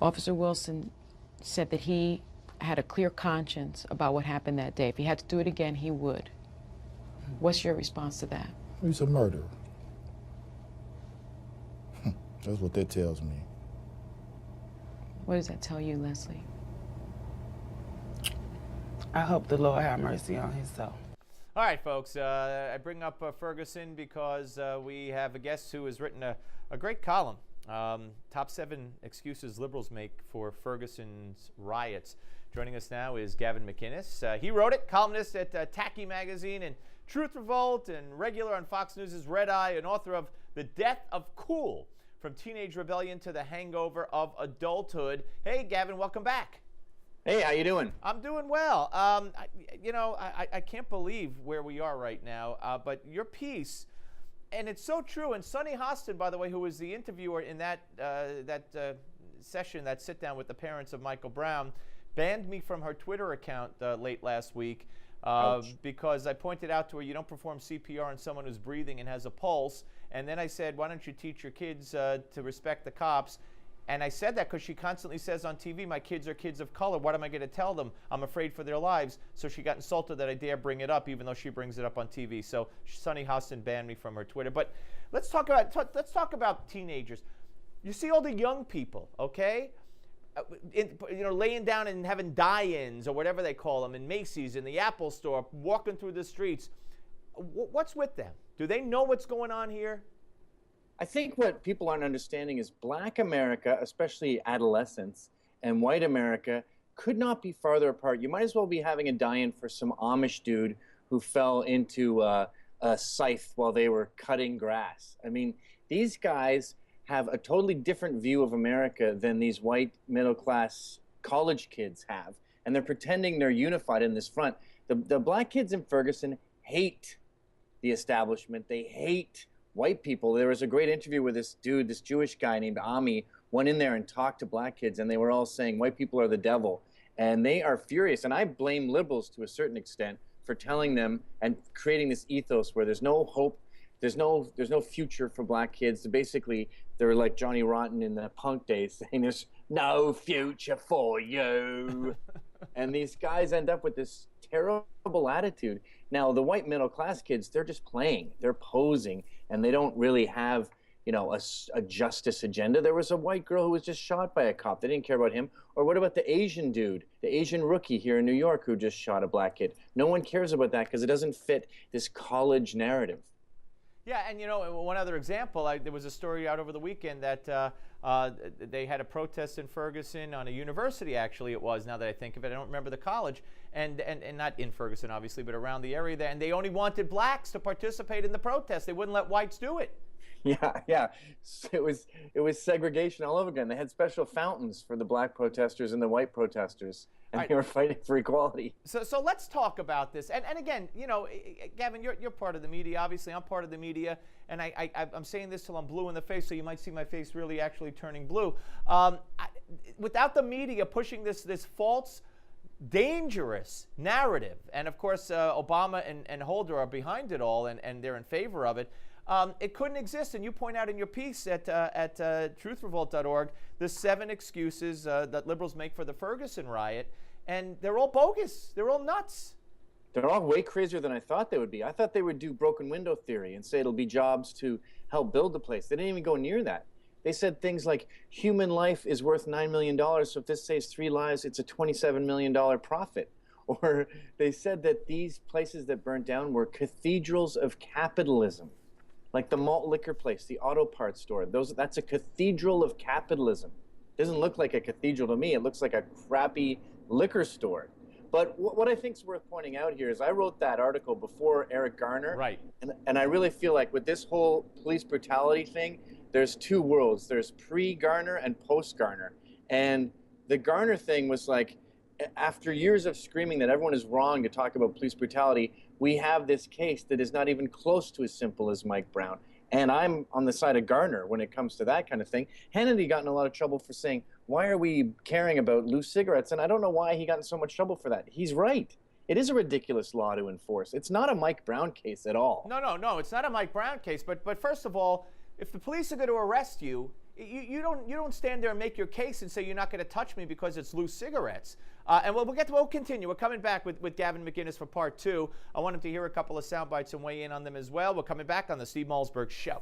Officer Wilson said that he had a clear conscience about what happened that day. If he had to do it again, he would. What's your response to that? He's a murderer. That's what that tells me. What does that tell you, Leslie? I hope the Lord have mercy on his soul. All right, folks, I bring up Ferguson because we have a guest who has written a great column, Top 7 Excuses Liberals Make for Ferguson's Riots. Joining us now is Gavin McInnes. He wrote it, columnist at Taki magazine and TruthRevolt, and regular on Fox News' Red Eye, and author of The Death of Cool, From Teenage Rebellion to the Hangover of Adulthood. Hey, Gavin, welcome back. Hey, how you doing? I'm doing well. I can't believe where we are right now, but your piece, and it's so true, and Sunny Hostin, by the way, who was the interviewer in that session, that sit-down with the parents of Michael Brown, banned me from her Twitter account late last week because I pointed out to her, you don't perform CPR on someone who's breathing and has a pulse, and then I said, why don't you teach your kids to respect the cops? And I said that because she constantly says on TV, my kids are kids of color. What am I going to tell them? I'm afraid for their lives. So she got insulted that I dare bring it up, even though she brings it up on TV. So Sunny Hostin banned me from her Twitter. But let's talk about teenagers. You see all the young people, okay? Laying down and having die-ins or whatever they call them in Macy's, in the Apple store, walking through the streets. What's with them? Do they know what's going on here? I think what people aren't understanding is Black America, especially adolescents, and white America could not be farther apart. You might as well be having a die-in for some Amish dude who fell into a scythe while they were cutting grass. I mean, these guys have a totally different view of America than these white middle-class college kids have, and they're pretending they're unified in this front. The black kids in Ferguson hate the establishment. They hate white people. There was a great interview with this dude, this Jewish guy named Ami, went in there and talked to black kids, and they were all saying white people are the devil. And they are furious. And I blame liberals to a certain extent for telling them and creating this ethos where there's no hope, there's no future for black kids. Basically, they're like Johnny Rotten in the punk days saying there's no future for you. And these guys end up with this terrible attitude. Now, the white middle class kids, they're just playing, they're posing, and they don't really have, a justice agenda. There was a white girl who was just shot by a cop. They didn't care about him. Or what about the Asian dude, the Asian rookie here in New York who just shot a black kid? No one cares about that because it doesn't fit this college narrative. Yeah, and one other example, there was a story out over the weekend that they had a protest in Ferguson on a university, actually it was, now that I think of it. I don't remember the college, and not in Ferguson, obviously, but around the area there, and they only wanted blacks to participate in the protest. They wouldn't let whites do it. Yeah. It was segregation all over again. They had special fountains for the black protesters and the white protesters, and they were fighting for equality. So let's talk about this. And again, Gavin, you're part of the media. Obviously, I'm part of the media, and I'm saying this till I'm blue in the face, so you might see my face really actually turning blue. Without the media pushing this false, dangerous narrative, and of course Obama and Holder are behind it all, and they're in favor of it. It couldn't exist, and you point out in your piece at TruthRevolt.org the 7 excuses that liberals make for the Ferguson riot, and they're all bogus. They're all nuts. They're all way crazier than I thought they would be. I thought they would do broken window theory and say it'll be jobs to help build the place. They didn't even go near that. They said things like human life is worth $9 million, so if this saves 3 lives, it's a $27 million profit. Or they said that these places that burnt down were cathedrals of capitalism. Like the malt liquor place, the auto parts store, that's a cathedral of capitalism. It doesn't look like a cathedral to me. It looks like a crappy liquor store. But what I think is worth pointing out here is I wrote that article before Eric Garner. Right. And I really feel like with this whole police brutality thing, there's 2 worlds. There's pre-Garner and post-Garner. And the Garner thing was like, after years of screaming that everyone is wrong to talk about police brutality, we have this case that is not even close to as simple as Mike Brown. And I'm on the side of Garner when it comes to that kind of thing. Hannity got in a lot of trouble for saying, why are we caring about loose cigarettes? And I don't know why he got in so much trouble for that. He's right. It is a ridiculous law to enforce. It's not a Mike Brown case at all. No, it's not a Mike Brown case. But first of all, if the police are going to arrest you, you don't stand there and make your case and say you're not going to touch me because it's loose cigarettes. And we'll continue. We're coming back with Gavin McInnes for part 2. I want him to hear a couple of sound bites and weigh in on them as well. We're coming back on the Steve Malzberg Show.